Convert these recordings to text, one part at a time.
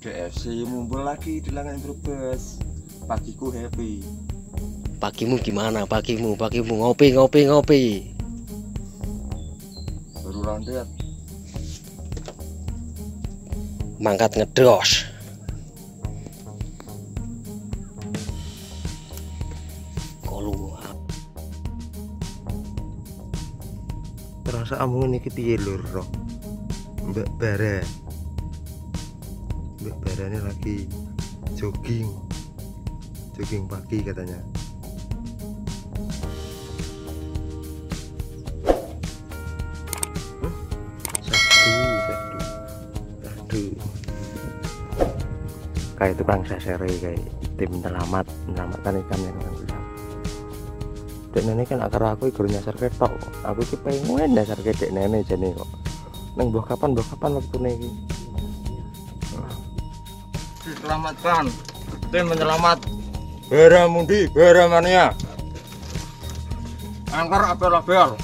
DFC mumpul lagi di Langan Brebes. Pagiku happy. Pagimu gimana? Pagimu ngopi. Baru landet. Mangkat ngedos. Kolu. Terasa amun iki piye lur? Mbak Bara. Mbak Bara ini lagi jogging pagi katanya. Sadu. Kayak tukang sesere kayak tim menyelamatkan ikan yang orang bilang. Dek nenek kan akar aku ikut nyasar ketok. Aku ki pengen nyasar ke dek nenek jane kok. Neng mbah kapan waktu iki. Diselamatkan tim menyelamat Baramundi Baramania. Angker apel-apel.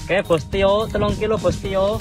Oke, Bos Tio, 3 kilo Bos Tio.